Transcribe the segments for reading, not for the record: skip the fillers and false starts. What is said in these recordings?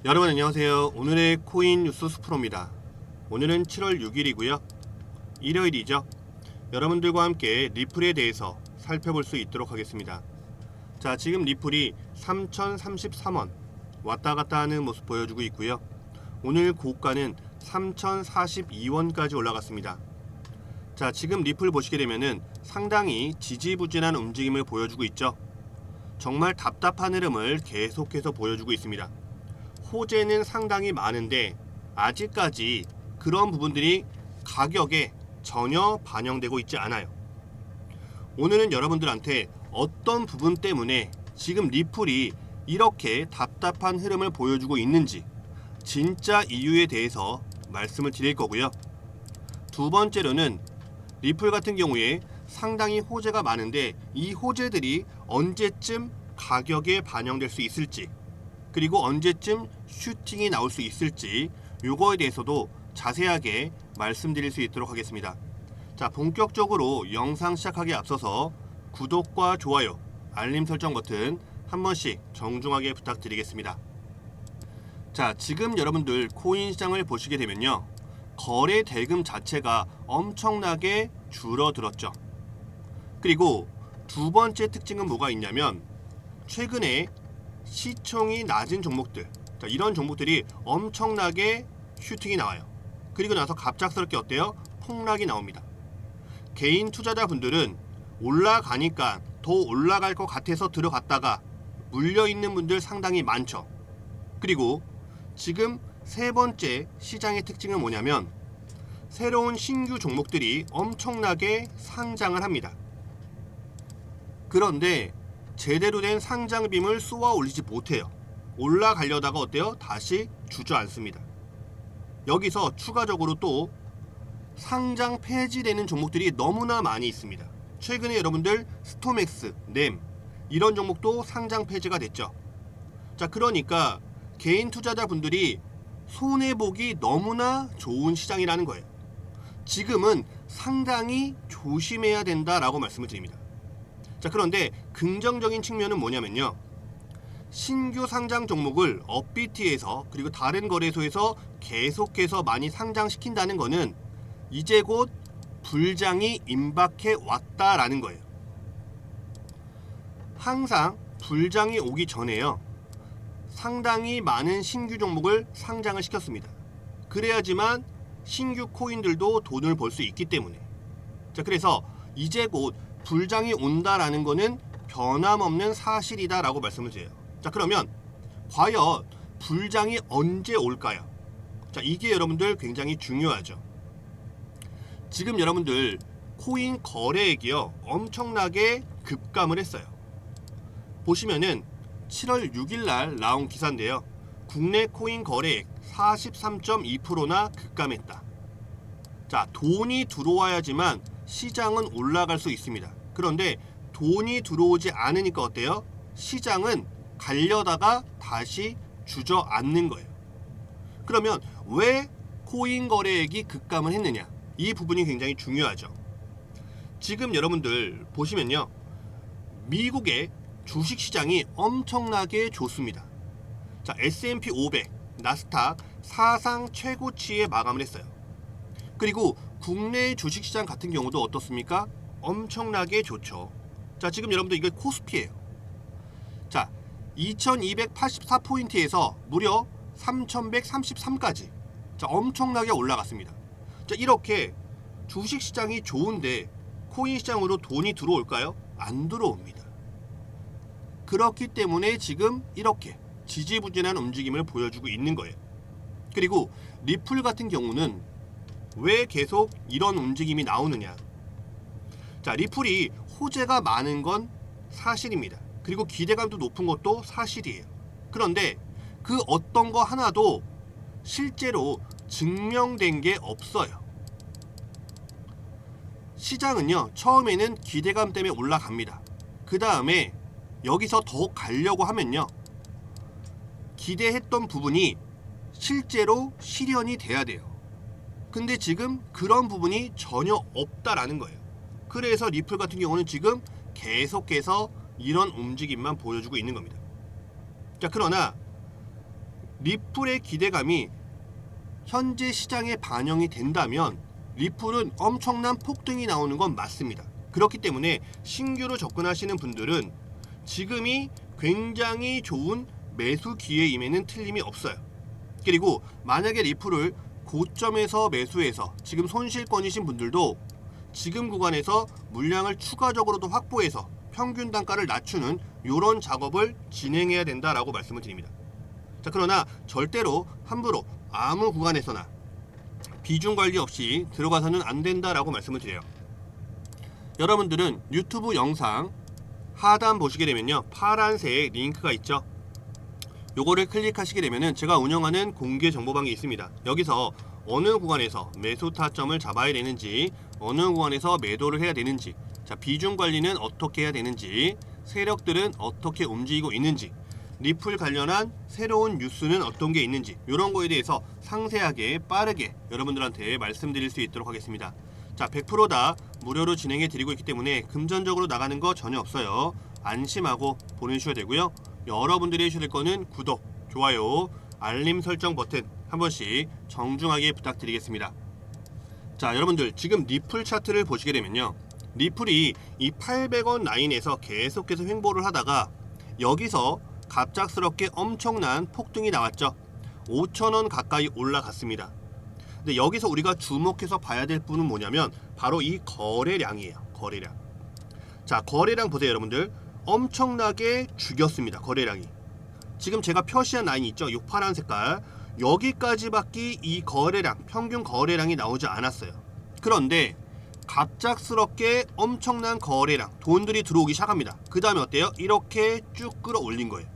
여러분 안녕하세요. 오늘의 코인 뉴스 스프로입니다. 오늘은 7월 6일이고요. 일요일이죠. 여러분들과 함께 리플에 대해서 살펴볼 수 있도록 하겠습니다. 자, 지금 리플이 3033원 왔다 갔다 하는 모습 보여주고 있고요. 오늘 고가는 3042원까지 올라갔습니다. 자, 지금 리플 보시게 되면은 상당히 지지부진한 움직임을 보여주고 있죠. 정말 답답한 흐름을 계속해서 보여주고 있습니다. 호재는 상당히 많은데 아직까지 그런 부분들이 가격에 전혀 반영되고 있지 않아요. 오늘은 여러분들한테 어떤 부분 때문에 지금 리플이 이렇게 답답한 흐름을 보여주고 있는지 진짜 이유에 대해서 말씀을 드릴 거고요. 두 번째로는 리플 같은 경우에 상당히 호재가 많은데 이 호재들이 언제쯤 가격에 반영될 수 있을지, 그리고 언제쯤 슈팅이 나올 수 있을지 요거에 대해서도 자세하게 말씀드릴 수 있도록 하겠습니다. 자, 본격적으로 영상 시작하기에 앞서서 구독과 좋아요, 알림 설정 버튼 한 번씩 정중하게 부탁드리겠습니다. 자, 지금 여러분들 코인 시장을 보시게 되면요, 거래 대금 자체가 엄청나게 줄어들었죠. 그리고 두 번째 특징은 뭐가 있냐면 최근에 시총이 낮은 종목들, 자, 이런 종목들이 엄청나게 슈팅이 나와요. 그리고 나서 갑작스럽게 어때요? 폭락이 나옵니다. 개인 투자자분들은 올라가니까 더 올라갈 것 같아서 들어갔다가 물려있는 분들 상당히 많죠. 그리고 지금 세 번째 시장의 특징은 뭐냐면 새로운 신규 종목들이 엄청나게 상장을 합니다. 그런데 제대로 된 상장빔을 쏘아 올리지 못해요. 올라가려다가 어때요? 다시 주저앉습니다. 여기서 추가적으로 또 상장 폐지되는 종목들이 너무나 많이 있습니다. 최근에 여러분들 스톰엑스, 램 이런 종목도 상장 폐지가 됐죠. 자, 그러니까 개인 투자자분들이 손해보기 너무나 좋은 시장이라는 거예요. 지금은 상당히 조심해야 된다라고 말씀을 드립니다. 자, 그런데 긍정적인 측면은 뭐냐면요, 신규 상장 종목을 업비트에서 그리고 다른 거래소에서 계속해서 많이 상장시킨다는 거는 이제 곧 불장이 임박해 왔다라는 거예요. 항상 불장이 오기 전에요, 상당히 많은 신규 종목을 상장을 시켰습니다. 그래야지만 신규 코인들도 돈을 벌 수 있기 때문에. 자, 그래서 이제 곧 불장이 온다라는 거는 변함없는 사실이다라고 말씀을 드려요. 자, 그러면 과연 불장이 언제 올까요? 자, 이게 여러분들 굉장히 중요하죠. 지금 여러분들 코인 거래액이요, 엄청나게 급감을 했어요. 보시면은 7월 6일 날 나온 기사인데요, 국내 코인 거래액 43.2%나 급감했다. 자, 돈이 들어와야지만 시장은 올라갈 수 있습니다. 그런데 돈이 들어오지 않으니까 어때요? 시장은 가려다가 다시 주저앉는 거예요. 그러면 왜 코인 거래액이 급감을 했느냐? 이 부분이 굉장히 중요하죠. 지금 여러분들 보시면요, 미국의 주식시장이 엄청나게 좋습니다. 자, S&P 500, 나스닥 사상 최고치에 마감을 했어요. 그리고 국내 주식시장 같은 경우도 어떻습니까? 엄청나게 좋죠. 자, 지금 여러분들 이게 코스피예요. 자, 2284포인트에서 무려 3133까지 자, 엄청나게 올라갔습니다. 자, 이렇게 주식시장이 좋은데 코인시장으로 돈이 들어올까요? 안 들어옵니다. 그렇기 때문에 지금 이렇게 지지부진한 움직임을 보여주고 있는 거예요. 그리고 리플 같은 경우는 왜 계속 이런 움직임이 나오느냐? 자, 리플이 호재가 많은 건 사실입니다. 그리고 기대감도 높은 것도 사실이에요. 그런데 그 어떤 거 하나도 실제로 증명된 게 없어요. 시장은요, 처음에는 기대감 때문에 올라갑니다. 그 다음에 여기서 더 가려고 하면요, 기대했던 부분이 실제로 실현이 돼야 돼요. 근데 지금 그런 부분이 전혀 없다라는 거예요. 그래서 리플 같은 경우는 지금 계속해서 이런 움직임만 보여주고 있는 겁니다. 자, 그러나 리플의 기대감이 현재 시장에 반영이 된다면 리플은 엄청난 폭등이 나오는 건 맞습니다. 그렇기 때문에 신규로 접근하시는 분들은 지금이 굉장히 좋은 매수 기회임에는 틀림이 없어요. 그리고 만약에 리플을 고점에서 매수해서 지금 손실권이신 분들도 지금 구간에서 물량을 추가적으로도 확보해서 평균 단가를 낮추는 이런 작업을 진행해야 된다라고 말씀을 드립니다. 자, 그러나 절대로 함부로 아무 구간에서나 비중 관리 없이 들어가서는 안 된다라고 말씀을 드려요. 여러분들은 유튜브 영상 하단 보시게 되면요, 파란색 링크가 있죠. 요거를 클릭하시게 되면은 제가 운영하는 공개 정보방이 있습니다. 여기서 어느 구간에서 매수 타점을 잡아야 되는지, 어느 구간에서 매도를 해야 되는지, 자, 비중 관리는 어떻게 해야 되는지, 세력들은 어떻게 움직이고 있는지, 리플 관련한 새로운 뉴스는 어떤 게 있는지, 이런 거에 대해서 상세하게 빠르게 여러분들한테 말씀드릴 수 있도록 하겠습니다. 자, 100% 다 무료로 진행해 드리고 있기 때문에 금전적으로 나가는 거 전혀 없어요. 안심하고 보내주셔야 되고요. 여러분들이 해주셔야 될 거는 구독, 좋아요, 알림 설정 버튼 한 번씩 정중하게 부탁드리겠습니다. 자, 여러분들 지금 리플 차트를 보시게 되면요, 리플이 이 800원 라인에서 계속해서 횡보를 하다가 여기서 갑작스럽게 엄청난 폭등이 나왔죠. 5,000원 가까이 올라갔습니다. 근데 여기서 우리가 주목해서 봐야 될 부분은 뭐냐면 바로 이 거래량이에요. 거래량. 자, 거래량 보세요, 여러분들. 엄청나게 죽였습니다. 거래량이. 지금 제가 표시한 라인이 있죠. 이 파란 색깔. 여기까지밖에 이 거래량, 평균 거래량이 나오지 않았어요. 그런데 갑작스럽게 엄청난 거래량, 돈들이 들어오기 시작합니다. 그 다음에 어때요? 이렇게 쭉 끌어올린 거예요.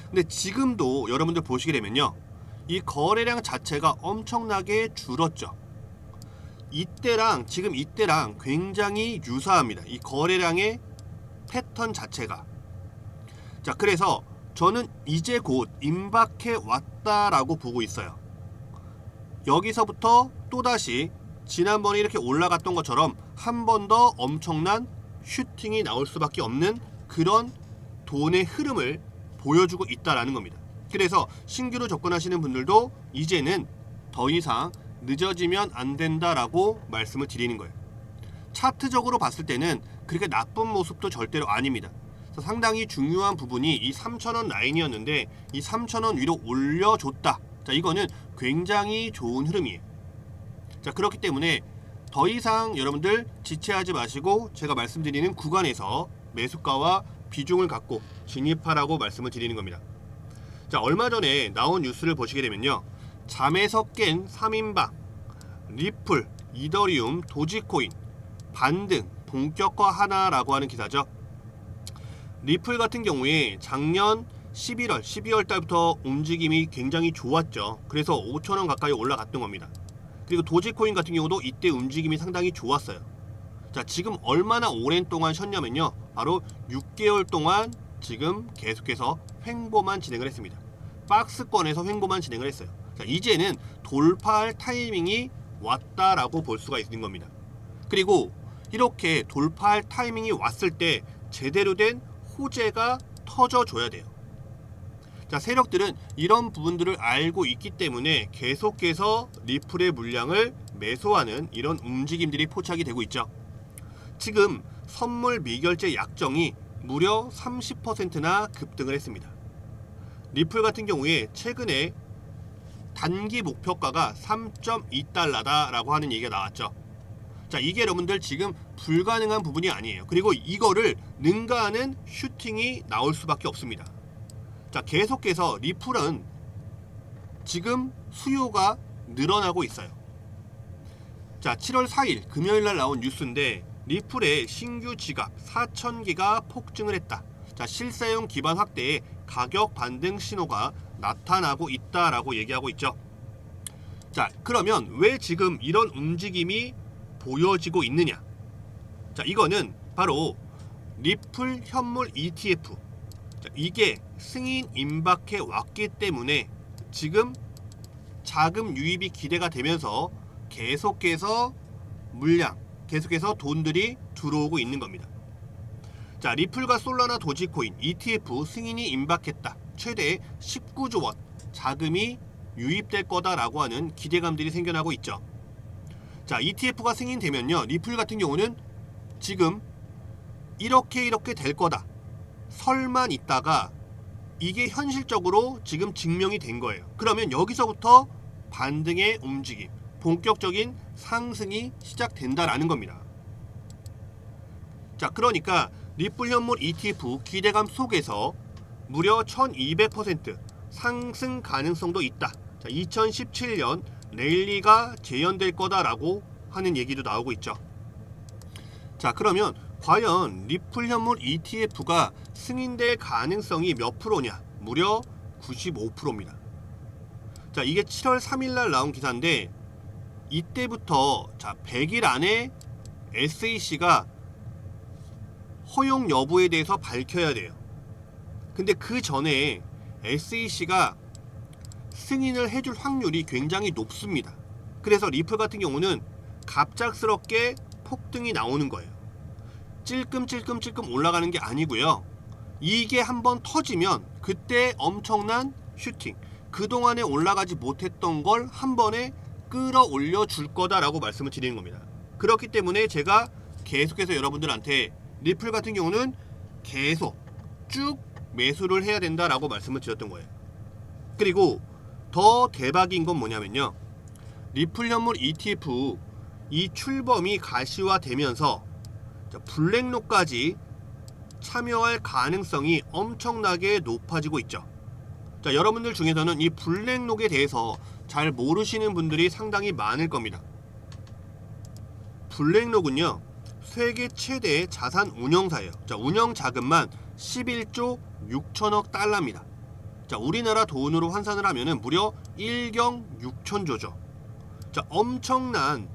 근데 지금도 여러분들 보시게 되면요, 이 거래량 자체가 엄청나게 줄었죠. 이때랑 지금 이때랑 굉장히 유사합니다. 이 거래량의 패턴 자체가. 자, 그래서 저는 이제 곧 임박해 왔다라고 보고 있어요. 여기서부터 또다시 지난번에 이렇게 올라갔던 것처럼 한 번 더 엄청난 슈팅이 나올 수밖에 없는 그런 돈의 흐름을 보여주고 있다라는 겁니다. 그래서 신규로 접근하시는 분들도 이제는 더 이상 늦어지면 안 된다라고 말씀을 드리는 거예요. 차트적으로 봤을 때는 그렇게 나쁜 모습도 절대로 아닙니다. 그래서 상당히 중요한 부분이 이 3,000원 라인이었는데 이 3,000원 위로 올려줬다. 자, 이거는 굉장히 좋은 흐름이에요. 자, 그렇기 때문에 더 이상 여러분들 지체하지 마시고 제가 말씀드리는 구간에서 매수가와 비중을 갖고 진입하라고 말씀을 드리는 겁니다. 자, 얼마 전에 나온 뉴스를 보시게 되면요, 잠에서 깬 3인방, 리플, 이더리움, 도지코인, 반등, 본격화하나라고 하는 기사죠. 리플 같은 경우에 작년 11월, 12월 달부터 움직임이 굉장히 좋았죠. 그래서 5,000원 가까이 올라갔던 겁니다. 그리고 도지코인 같은 경우도 이때 움직임이 상당히 좋았어요. 자, 지금 얼마나 오랜 동안 쉬었냐면요, 바로 6개월 동안 지금 계속해서 횡보만 진행을 했습니다. 박스권에서 횡보만 진행을 했어요. 자, 이제는 돌파할 타이밍이 왔다라고 볼 수가 있는 겁니다. 그리고 이렇게 돌파할 타이밍이 왔을 때 제대로 된 호재가 터져줘야 돼요. 자, 세력들은 이런 부분들을 알고 있기 때문에 계속해서 리플의 물량을 매수하는 이런 움직임들이 포착이 되고 있죠. 지금 선물 미결제 약정이 무려 30%나 급등을 했습니다. 리플 같은 경우에 최근에 단기 목표가가 3.2달러다라고 하는 얘기가 나왔죠. 자, 이게 여러분들 지금 불가능한 부분이 아니에요. 그리고 이거를 능가하는 슈팅이 나올 수밖에 없습니다. 자, 계속해서 리플은 지금 수요가 늘어나고 있어요. 자, 7월 4일 금요일날 나온 뉴스인데 리플의 신규 지갑 4,000개가 폭증을 했다. 자, 실사용 기반 확대에 가격 반등 신호가 나타나고 있다라고 얘기하고 있죠. 자, 그러면 왜 지금 이런 움직임이 보여지고 있느냐? 자, 이거는 바로 리플 현물 ETF. 자, 이게 승인 임박해 왔기 때문에 지금 자금 유입이 기대가 되면서 계속해서 물량, 계속해서 돈들이 들어오고 있는 겁니다. 자, 리플과 솔라나 도지코인 ETF 승인이 임박했다. 최대 19조 원. 자금이 유입될 거다라고 하는 기대감들이 생겨나고 있죠. 자, ETF가 승인되면요, 리플 같은 경우는 지금 이렇게 될 거다 설만 있다가 이게 현실적으로 지금 증명이 된 거예요. 그러면 여기서부터 반등의 움직임, 본격적인 상승이 시작된다라는 겁니다. 자, 그러니까 리플 현물 ETF 기대감 속에서 무려 1200% 상승 가능성도 있다. 자, 2017년 랠리가 재현될 거다라고 하는 얘기도 나오고 있죠. 자, 그러면 과연 리플 현물 ETF가 승인될 가능성이 몇 프로냐? 무려 95%입니다. 자, 이게 7월 3일날 나온 기사인데 이때부터 자 100일 안에 SEC가 허용 여부에 대해서 밝혀야 돼요. 근데 그 전에 SEC가 승인을 해줄 확률이 굉장히 높습니다. 그래서 리플 같은 경우는 갑작스럽게 폭등이 나오는 거예요. 찔끔찔끔 올라가는 게 아니고요. 이게 한번 터지면 그때 엄청난 슈팅, 그동안에 올라가지 못했던 걸 한 번에 끌어올려 줄 거다라고 말씀을 드리는 겁니다. 그렇기 때문에 제가 계속해서 여러분들한테 리플 같은 경우는 계속 쭉 매수를 해야 된다라고 말씀을 드렸던 거예요. 그리고 더 대박인 건 뭐냐면요, 리플 현물 ETF 이 출범이 가시화되면서 블랙록까지 참여할 가능성이 엄청나게 높아지고 있죠. 자, 여러분들 중에서는 이 블랙록에 대해서 잘 모르시는 분들이 상당히 많을 겁니다. 블랙록은요, 세계 최대의 자산 운용사예요. 자, 운영 자금만 11조 6천억 달러입니다. 자, 우리나라 돈으로 환산을 하면은 무려 1경 6천조죠. 자, 엄청난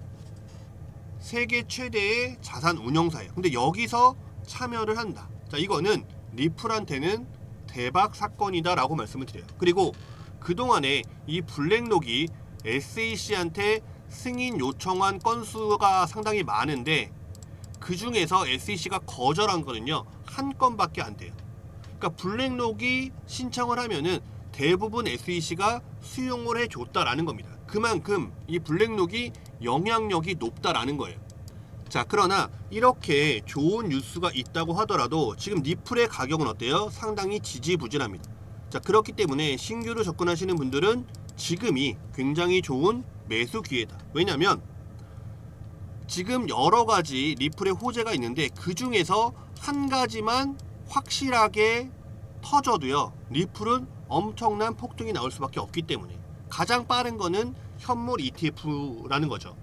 세계 최대의 자산 운용사예요. 근데 여기서 참여를 한다. 자, 이거는 리플한테는 대박 사건이다 라고 말씀을 드려요. 그리고 그동안에 이 블랙록이 SEC한테 승인 요청한 건수가 상당히 많은데 그 중에서 SEC가 거절한 거는요, 한 건밖에 안 돼요. 그러니까 블랙록이 신청을 하면은 대부분 SEC가 수용을 해줬다라는 겁니다. 그만큼 이 블랙록이 영향력이 높다라는 거예요. 자, 그러나 이렇게 좋은 뉴스가 있다고 하더라도 지금 리플의 가격은 어때요? 상당히 지지부진합니다. 자, 그렇기 때문에 신규로 접근하시는 분들은 지금이 굉장히 좋은 매수 기회다. 왜냐면 지금 여러 가지 리플의 호재가 있는데 그 중에서 한 가지만 확실하게 터져도요, 리플은 엄청난 폭등이 나올 수밖에 없기 때문에 가장 빠른 거는 현물 ETF라는 거죠.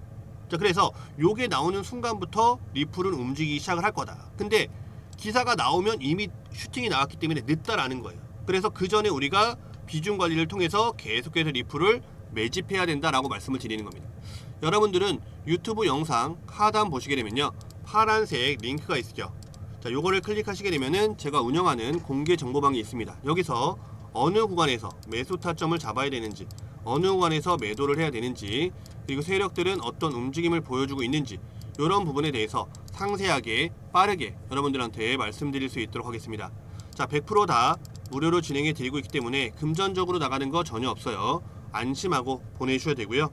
자, 그래서 요게 나오는 순간부터 리플은 움직이기 시작을 할 거다. 근데 기사가 나오면 이미 슈팅이 나왔기 때문에 늦다라는 거예요. 그래서 그 전에 우리가 비중 관리를 통해서 계속해서 리플을 매집해야 된다라고 말씀을 드리는 겁니다. 여러분들은 유튜브 영상 하단 보시게 되면요, 파란색 링크가 있죠. 자, 요거를 클릭하시게 되면은 제가 운영하는 공개 정보방이 있습니다. 여기서 어느 구간에서 매수 타점을 잡아야 되는지, 어느 구간에서 매도를 해야 되는지, 그리고 세력들은 어떤 움직임을 보여주고 있는지, 이런 부분에 대해서 상세하게 빠르게 여러분들한테 말씀드릴 수 있도록 하겠습니다. 자, 100% 다 무료로 진행해 드리고 있기 때문에 금전적으로 나가는 거 전혀 없어요. 안심하고 보내주셔야 되고요.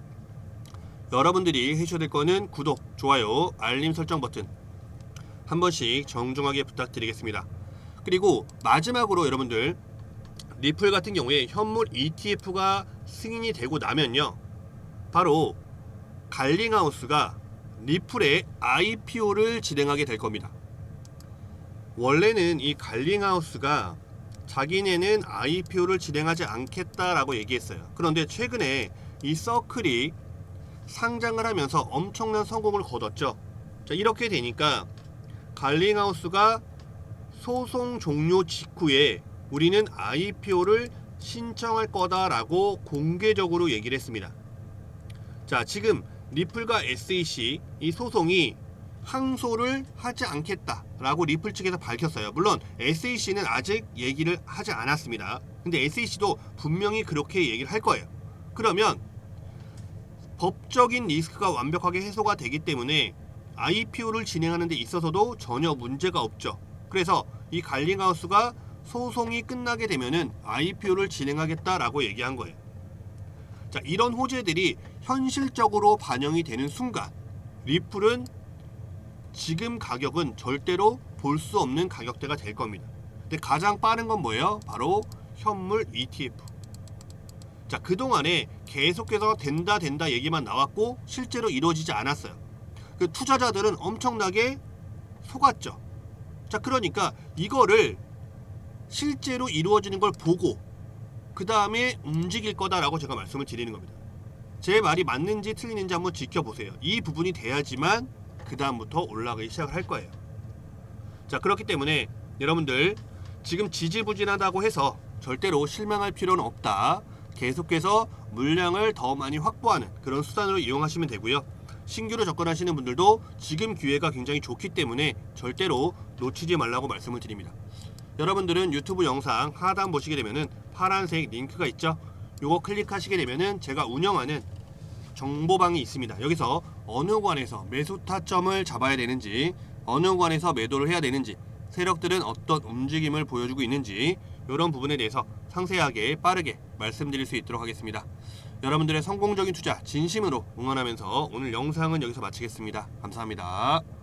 여러분들이 해주셔야 될 거는 구독, 좋아요, 알림 설정 버튼 한 번씩 정중하게 부탁드리겠습니다. 그리고 마지막으로 여러분들, 리플 같은 경우에 현물 ETF가 승인이 되고 나면요, 바로 갈링하우스가 리플의 IPO를 진행하게 될 겁니다. 원래는 이 갈링하우스가 자기네는 IPO를 진행하지 않겠다라고 얘기했어요. 그런데 최근에 이 서클이 상장을 하면서 엄청난 성공을 거뒀죠. 자, 이렇게 되니까 갈링하우스가 소송 종료 직후에 우리는 IPO를 신청할 거다라고 공개적으로 얘기를 했습니다. 자, 지금 리플과 SEC 이 소송이 항소를 하지 않겠다라고 리플 측에서 밝혔어요. 물론 SEC는 아직 얘기를 하지 않았습니다. 근데 SEC도 분명히 그렇게 얘기를 할 거예요. 그러면 법적인 리스크가 완벽하게 해소가 되기 때문에 IPO를 진행하는 데 있어서도 전혀 문제가 없죠. 그래서 이 갈링하우스가 소송이 끝나게 되면은 IPO를 진행하겠다라고 얘기한 거예요. 자, 이런 호재들이 현실적으로 반영이 되는 순간 리플은 지금 가격은 절대로 볼 수 없는 가격대가 될 겁니다. 근데 가장 빠른 건 뭐예요? 바로 현물 ETF. 자, 그동안에 계속해서 된다 얘기만 나왔고 실제로 이루어지지 않았어요. 그 투자자들은 엄청나게 속았죠. 자, 그러니까 이거를 실제로 이루어지는 걸 보고 그 다음에 움직일 거다라고 제가 말씀을 드리는 겁니다. 제 말이 맞는지 틀리는지 한번 지켜보세요. 이 부분이 돼야지만 그 다음부터 올라가기 시작을 할 거예요. 자, 그렇기 때문에 여러분들 지금 지지부진하다고 해서 절대로 실망할 필요는 없다. 계속해서 물량을 더 많이 확보하는 그런 수단으로 이용하시면 되고요. 신규로 접근하시는 분들도 지금 기회가 굉장히 좋기 때문에 절대로 놓치지 말라고 말씀을 드립니다. 여러분들은 유튜브 영상 하단 보시게 되면은 파란색 링크가 있죠. 요거 클릭하시게 되면은 제가 운영하는 정보방이 있습니다. 여기서 어느 관에서 매수 타점을 잡아야 되는지, 어느 관에서 매도를 해야 되는지, 세력들은 어떤 움직임을 보여주고 있는지 이런 부분에 대해서 상세하게 빠르게 말씀드릴 수 있도록 하겠습니다. 여러분들의 성공적인 투자 진심으로 응원하면서 오늘 영상은 여기서 마치겠습니다. 감사합니다.